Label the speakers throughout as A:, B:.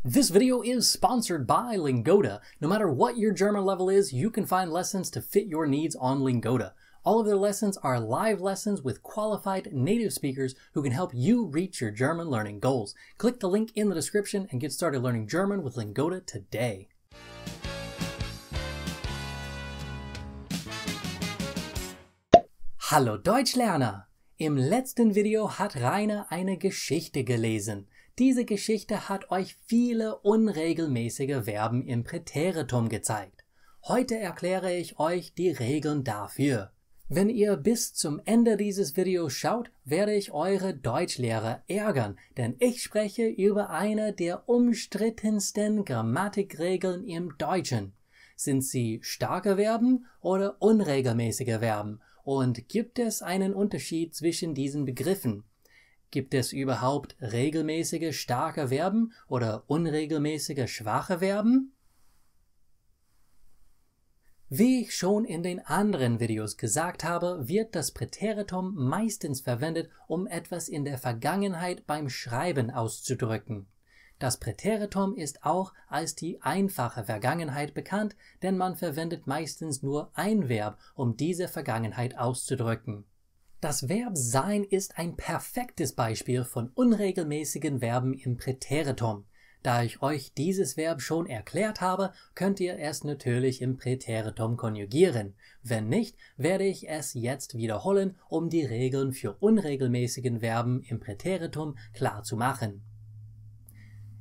A: This video is sponsored by Lingoda. No matter what your German level is, you can find lessons to fit your needs on Lingoda. All of their lessons are live lessons with qualified native speakers who can help you reach your German learning goals. Click the link in the description and get started learning German with Lingoda today. Hallo Deutschlerner! Im letzten Video hat Rainer eine Geschichte gelesen. Diese Geschichte hat euch viele unregelmäßige Verben im Präteritum gezeigt. Heute erkläre ich euch die Regeln dafür. Wenn ihr bis zum Ende dieses Videos schaut, werde ich eure Deutschlehrer ärgern, denn ich spreche über eine der umstrittensten Grammatikregeln im Deutschen. Sind sie starke Verben oder unregelmäßige Verben? Und gibt es einen Unterschied zwischen diesen Begriffen? Gibt es überhaupt regelmäßige starke Verben oder unregelmäßige schwache Verben? Wie ich schon in den anderen Videos gesagt habe, wird das Präteritum meistens verwendet, um etwas in der Vergangenheit beim Schreiben auszudrücken. Das Präteritum ist auch als die einfache Vergangenheit bekannt, denn man verwendet meistens nur ein Verb, um diese Vergangenheit auszudrücken. Das Verb sein ist ein perfektes Beispiel von unregelmäßigen Verben im Präteritum. Da ich euch dieses Verb schon erklärt habe, könnt ihr es natürlich im Präteritum konjugieren. Wenn nicht, werde ich es jetzt wiederholen, um die Regeln für unregelmäßigen Verben im Präteritum klar zu machen.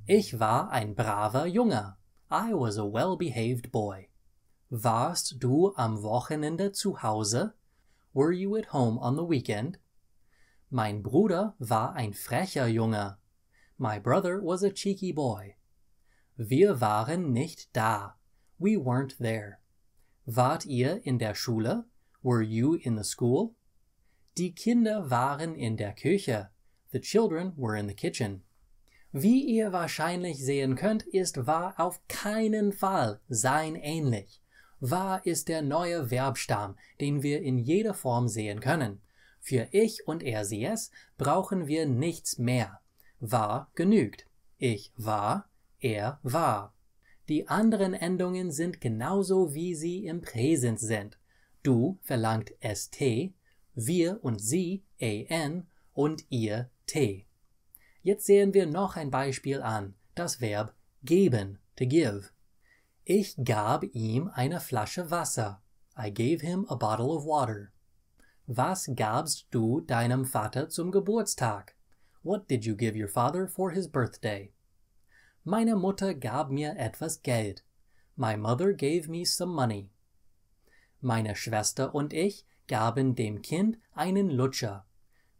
A: Ich war ein braver Junge. I was a well-behaved boy. Warst du am Wochenende zu Hause? Were you at home on the weekend? Mein Bruder war ein frecher Junge. My brother was a cheeky boy. Wir waren nicht da. We weren't there. Wart ihr in der Schule? Were you in the school? Die Kinder waren in der Küche. The children were in the kitchen. Wie ihr wahrscheinlich sehen könnt, ist war auf keinen Fall sein ähnlich. War ist der neue Verbstamm, den wir in jeder Form sehen können. Für ich und er, sie, es brauchen wir nichts mehr. War genügt. Ich war, er war. Die anderen Endungen sind genauso, wie sie im Präsens sind. Du verlangt st, wir und sie en und ihr t. Jetzt sehen wir noch ein Beispiel an, das Verb geben, to give. Ich gab ihm eine Flasche Wasser. I gave him a bottle of water. Was gabst du deinem Vater zum Geburtstag? What did you give your father for his birthday? Meine Mutter gab mir etwas Geld. My mother gave me some money. Meine Schwester und ich gaben dem Kind einen Lutscher.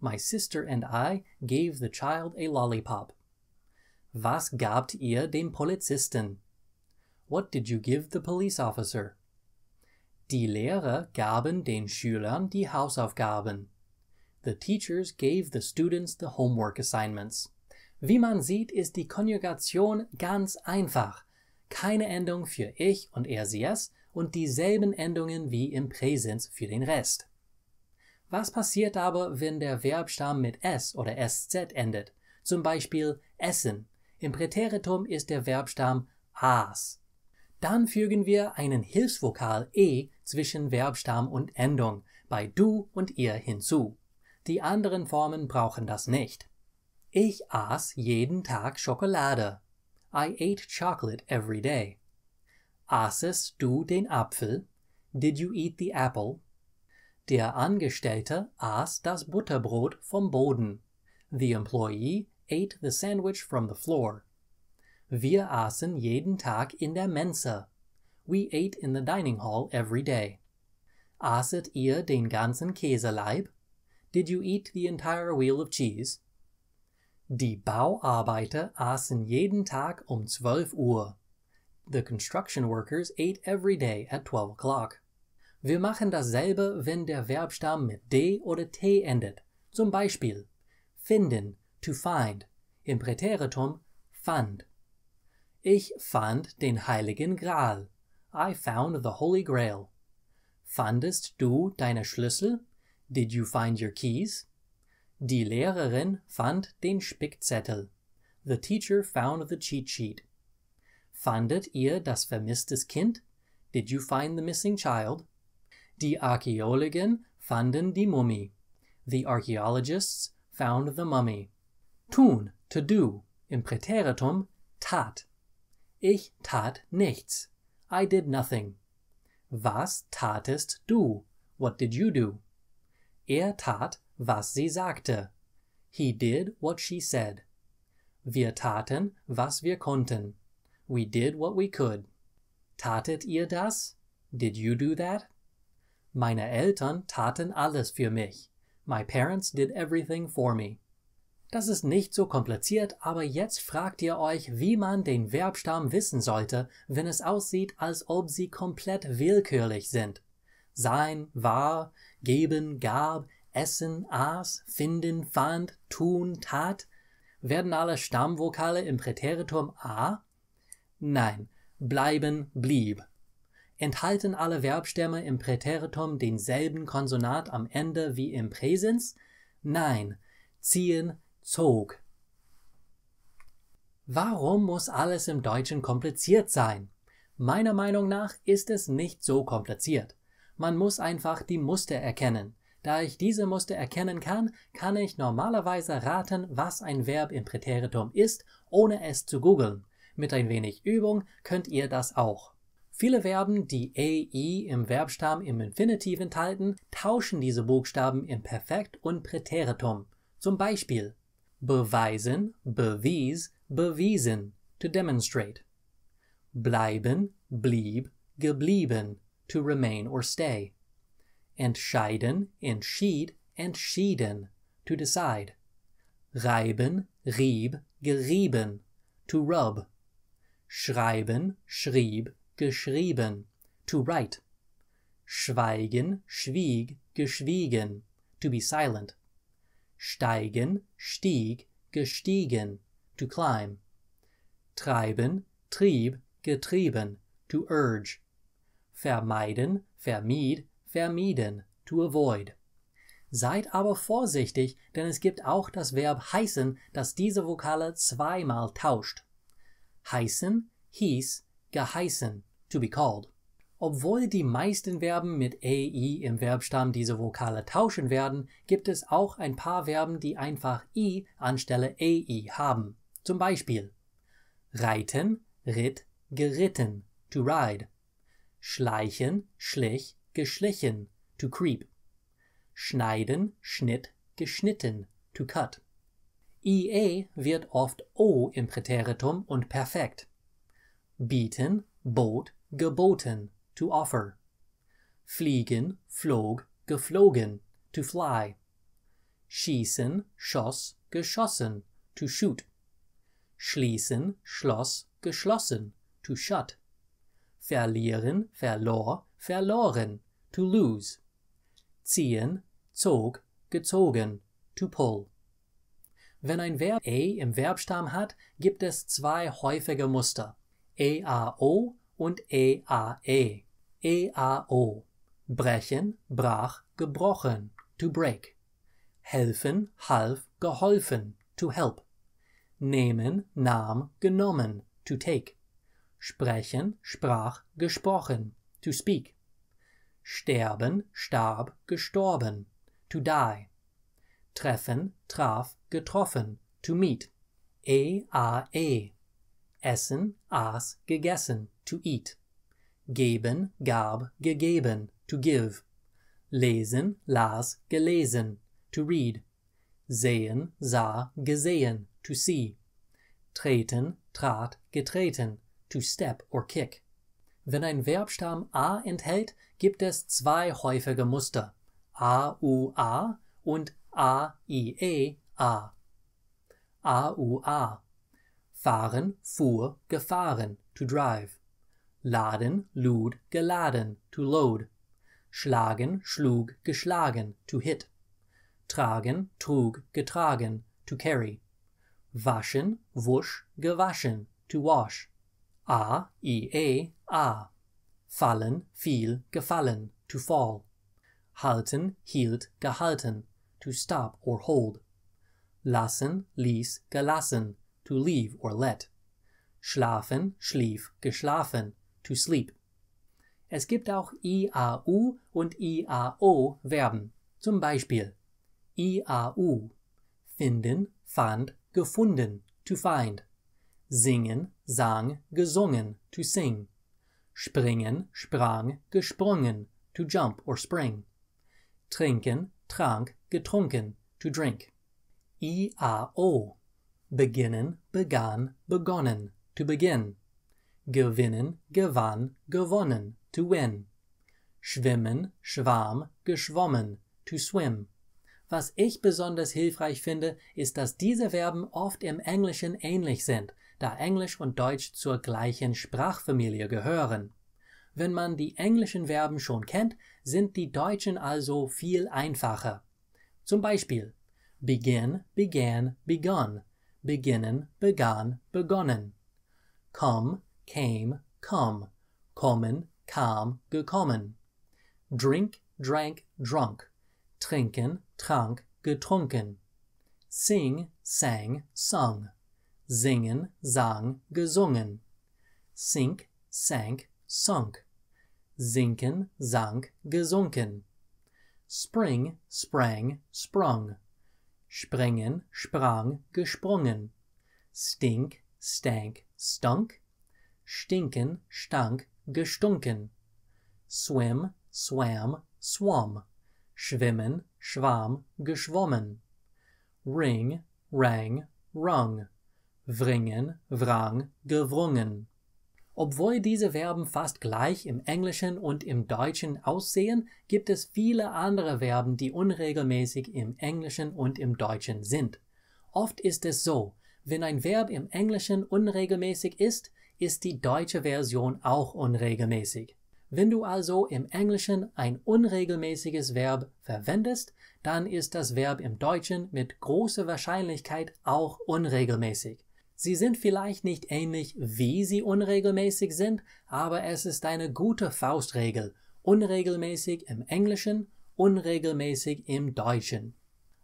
A: My sister and I gave the child a lollipop. Was gabt ihr dem Polizisten? What did you give the police officer? Die Lehrer gaben den Schülern die Hausaufgaben. The teachers gave the students the homework assignments. Wie man sieht, ist die Konjugation ganz einfach. Keine Endung für ich und er, sie, es und dieselben Endungen wie im Präsens für den Rest. Was passiert aber, wenn der Verbstamm mit s oder sz endet? Zum Beispiel essen. Im Präteritum ist der Verbstamm aß. Dann fügen wir einen Hilfsvokal e zwischen Verbstamm und Endung bei du und ihr hinzu. Die anderen Formen brauchen das nicht. Ich aß jeden Tag Schokolade. I ate chocolate every day. Aßest du den Apfel? Did you eat the apple? Der Angestellte aß das Butterbrot vom Boden. The employee ate the sandwich from the floor. Wir aßen jeden Tag in der Mensa. We ate in the dining hall every day. Aßet ihr den ganzen Käseleib? Did you eat the entire wheel of cheese? Die Bauarbeiter aßen jeden Tag um 12 Uhr. The construction workers ate every day at 12 o'clock. Wir machen dasselbe, wenn der Verbstamm mit d oder t endet. Zum Beispiel finden, to find. Im Präteritum fand. Ich fand den Heiligen Gral. I found the Holy Grail. Fandest du deine Schlüssel? Did you find your keys? Die Lehrerin fand den Spickzettel. The teacher found the cheat sheet. Fandet ihr das vermisstes Kind? Did you find the missing child? Die Archäologen fanden die Mumie. The archaeologists found the mummy. Tun, to do, im Präteritum tat. Ich tat nichts. I did nothing. Was tatest du? What did you do? Er tat, was sie sagte. He did what she said. Wir taten, was wir konnten. We did what we could. Tatet ihr das? Did you do that? Meine Eltern taten alles für mich. My parents did everything for me. Das ist nicht so kompliziert, aber jetzt fragt ihr euch, wie man den Verbstamm wissen sollte, wenn es aussieht, als ob sie komplett willkürlich sind. Sein, war, geben, gab, essen, aß, finden, fand, tun, tat. Werden alle Stammvokale im Präteritum a? Nein, bleiben, blieb. Enthalten alle Verbstämme im Präteritum denselben Konsonant am Ende wie im Präsens? Nein, ziehen, zog. Warum muss alles im Deutschen kompliziert sein? Meiner Meinung nach ist es nicht so kompliziert. Man muss einfach die Muster erkennen. Da ich diese Muster erkennen kann, kann ich normalerweise raten, was ein Verb im Präteritum ist, ohne es zu googeln. Mit ein wenig Übung könnt ihr das auch. Viele Verben, die ei im Verbstamm im Infinitiv enthalten, tauschen diese Buchstaben im Perfekt und Präteritum. Zum Beispiel beweisen, bewies, bewiesen, to demonstrate. Bleiben, blieb, geblieben, to remain or stay. Entscheiden, entschied, entschieden, to decide. Reiben, rieb, gerieben, to rub. Schreiben, schrieb, geschrieben, to write. Schweigen, schwieg, geschwiegen, to be silent. Steigen, stieg, gestiegen, to climb. Treiben, trieb, getrieben, to urge. Vermeiden, vermied, vermieden, to avoid. Seid aber vorsichtig, denn es gibt auch das Verb heißen, das diese Vokale zweimal tauscht. Heißen, hieß, geheißen, to be called. Obwohl die meisten Verben mit ei im Verbstamm diese Vokale tauschen werden, gibt es auch ein paar Verben, die einfach i anstelle ei haben. Zum Beispiel reiten, ritt, geritten, to ride. Schleichen, schlich, geschlichen, to creep. Schneiden, schnitt, geschnitten, to cut. ie wird oft o im Präteritum und Perfekt. Bieten, bot, geboten, to offer. Fliegen, flog, geflogen, to fly. Schießen, schoss, geschossen, to shoot. Schließen, schloss, geschlossen, to shut. Verlieren, verlor, verloren, to lose. Ziehen, zog, gezogen, to pull. Wenn ein Verb e im Verbstamm hat, gibt es zwei häufige Muster. EAO und EAE. EAO. Brechen, brach, gebrochen, to break. Helfen, half, geholfen, to help. Nehmen, nahm, genommen, to take. Sprechen, sprach, gesprochen, to speak. Sterben, starb, gestorben, to die. Treffen, traf, getroffen, to meet. EAE. Essen, aß, gegessen, to eat. Geben, gab, gegeben, to give. Lesen, las, gelesen, to read. Sehen, sah, gesehen, to see. Treten, trat, getreten, to step or kick. Wenn ein Verbstamm a enthält, gibt es zwei häufige Muster. AUA und AIEA. AUA. Fahren, fuhr, gefahren, to drive. Laden, lud, geladen, to load. Schlagen, schlug, geschlagen, to hit. Tragen, trug, getragen, to carry. Waschen, wusch, gewaschen, to wash. A. Fallen, fiel, gefallen, to fall. Halten, hielt, gehalten, to stop or hold. Lassen, ließ, gelassen, to leave or let. schlafen, schlief, geschlafen, to sleep. Es gibt auch IAU und IAO Verben. Zum Beispiel IAU, finden, fand, gefunden, to find. Singen, sang, gesungen, to sing. Springen, sprang, gesprungen, to jump or spring. Trinken, trank, getrunken, to drink. IAO, beginnen, begann, begonnen, to begin. Gewinnen, gewann, gewonnen, to win. Schwimmen, schwamm, geschwommen, to swim. Was ich besonders hilfreich finde, ist, dass diese Verben oft im Englischen ähnlich sind, da Englisch und Deutsch zur gleichen Sprachfamilie gehören. Wenn man die englischen Verben schon kennt, sind die deutschen also viel einfacher. Zum Beispiel begin, began, begun, beginnen, begann, begonnen. Come, came, come, kommen, kam, gekommen. Drink, drank, drunk, trinken, trank, getrunken. Sing, sang, sung, singen, sang, gesungen. Sink, sank, sunk, sinken, sank, gesunken. Spring, sprang, sprung, springen, sprang, gesprungen. Stink, stank, stunk, stinken, stank, gestunken. Swim, swam, swum, schwimmen, schwamm, geschwommen. Ring, rang, rung, wringen, wrang, gewrungen. Obwohl diese Verben fast gleich im Englischen und im Deutschen aussehen, gibt es viele andere Verben, die unregelmäßig im Englischen und im Deutschen sind. Oft ist es so, wenn ein Verb im Englischen unregelmäßig ist, ist die deutsche Version auch unregelmäßig. Wenn du also im Englischen ein unregelmäßiges Verb verwendest, dann ist das Verb im Deutschen mit großer Wahrscheinlichkeit auch unregelmäßig. Sie sind vielleicht nicht ähnlich, wie sie unregelmäßig sind, aber es ist eine gute Faustregel. Unregelmäßig im Englischen, unregelmäßig im Deutschen.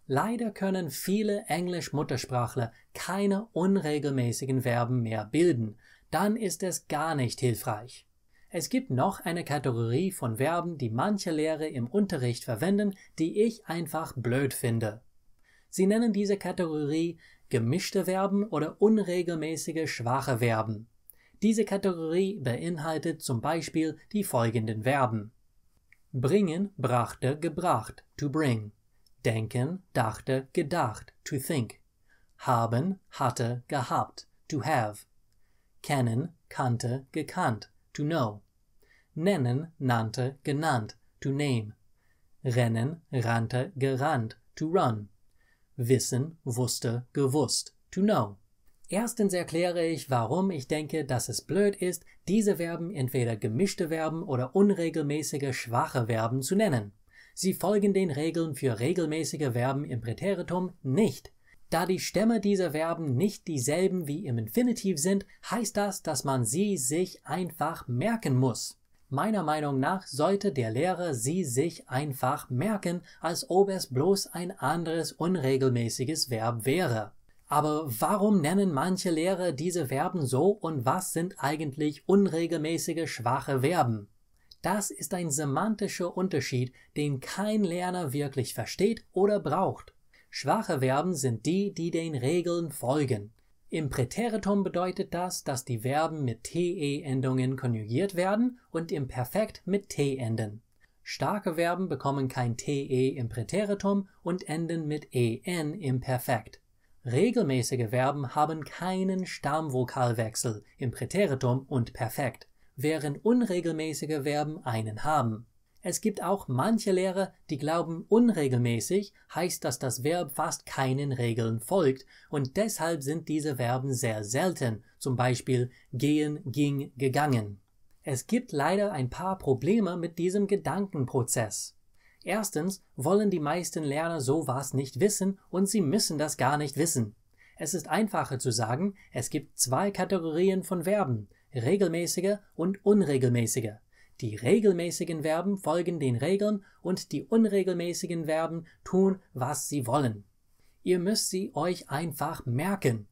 A: Leider können viele Englisch-Muttersprachler keine unregelmäßigen Verben mehr bilden. Dann ist es gar nicht hilfreich. Es gibt noch eine Kategorie von Verben, die manche Lehrer im Unterricht verwenden, die ich einfach blöd finde. Sie nennen diese Kategorie gemischte Verben oder unregelmäßige schwache Verben. Diese Kategorie beinhaltet zum Beispiel die folgenden Verben: bringen, brachte, gebracht, to bring. Denken, dachte, gedacht, to think. Haben, hatte, gehabt, to have. Kennen, kannte, gekannt, to know. Nennen, nannte, genannt, to name. Rennen, rannte, gerannt, to run. Wissen, wusste, gewusst, to know. Erstens erkläre ich, warum ich denke, dass es blöd ist, diese Verben entweder gemischte Verben oder unregelmäßige schwache Verben zu nennen. Sie folgen den Regeln für regelmäßige Verben im Präteritum nicht. Da die Stämme dieser Verben nicht dieselben wie im Infinitiv sind, heißt das, dass man sie sich einfach merken muss. Meiner Meinung nach sollte der Lehrer sie sich einfach merken, als ob es bloß ein anderes unregelmäßiges Verb wäre. Aber warum nennen manche Lehrer diese Verben so und was sind eigentlich unregelmäßige schwache Verben? Das ist ein semantischer Unterschied, den kein Lerner wirklich versteht oder braucht. Schwache Verben sind die, die den Regeln folgen. Im Präteritum bedeutet das, dass die Verben mit te-Endungen konjugiert werden und im Perfekt mit t enden. Starke Verben bekommen kein te im Präteritum und enden mit en im Perfekt. Regelmäßige Verben haben keinen Stammvokalwechsel im Präteritum und Perfekt, während unregelmäßige Verben einen haben. Es gibt auch manche Lehrer, die glauben, unregelmäßig heißt, dass das Verb fast keinen Regeln folgt und deshalb sind diese Verben sehr selten, zum Beispiel gehen, ging, gegangen. Es gibt leider ein paar Probleme mit diesem Gedankenprozess. Erstens wollen die meisten Lerner sowas nicht wissen und sie müssen das gar nicht wissen. Es ist einfacher zu sagen, es gibt zwei Kategorien von Verben, regelmäßige und unregelmäßige. Die regelmäßigen Verben folgen den Regeln und die unregelmäßigen Verben tun, was sie wollen. Ihr müsst sie euch einfach merken.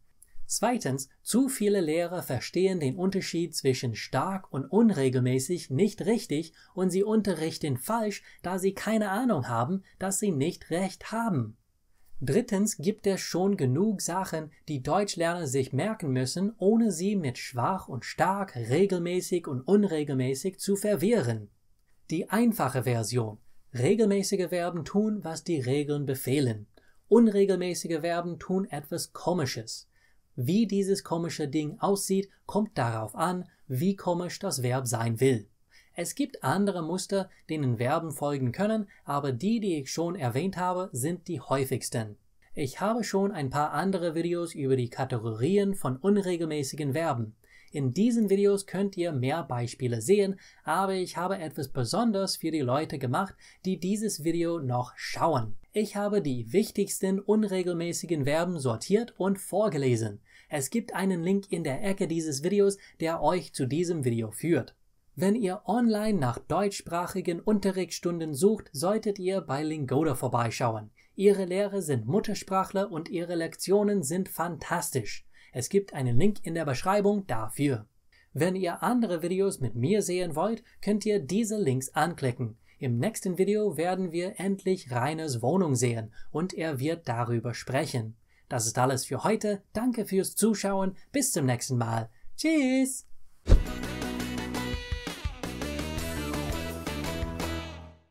A: Zweitens, zu viele Lehrer verstehen den Unterschied zwischen stark und unregelmäßig nicht richtig und sie unterrichten falsch, da sie keine Ahnung haben, dass sie nicht recht haben. Drittens gibt es schon genug Sachen, die Deutschlerner sich merken müssen, ohne sie mit schwach und stark, regelmäßig und unregelmäßig zu verwirren. Die einfache Version: regelmäßige Verben tun, was die Regeln befehlen. Unregelmäßige Verben tun etwas Komisches. Wie dieses komische Ding aussieht, kommt darauf an, wie komisch das Verb sein will. Es gibt andere Muster, denen Verben folgen können, aber die ich schon erwähnt habe, sind die häufigsten. Ich habe schon ein paar andere Videos über die Kategorien von unregelmäßigen Verben. In diesen Videos könnt ihr mehr Beispiele sehen, aber ich habe etwas Besonderes für die Leute gemacht, die dieses Video noch schauen. Ich habe die wichtigsten unregelmäßigen Verben sortiert und vorgelesen. Es gibt einen Link in der Ecke dieses Videos, der euch zu diesem Video führt. Wenn ihr online nach deutschsprachigen Unterrichtsstunden sucht, solltet ihr bei Lingoda vorbeischauen. Ihre Lehrer sind Muttersprachler und ihre Lektionen sind fantastisch. Es gibt einen Link in der Beschreibung dafür. Wenn ihr andere Videos mit mir sehen wollt, könnt ihr diese Links anklicken. Im nächsten Video werden wir endlich Rainers Wohnung sehen und er wird darüber sprechen. Das ist alles für heute. Danke fürs Zuschauen. Bis zum nächsten Mal. Tschüss!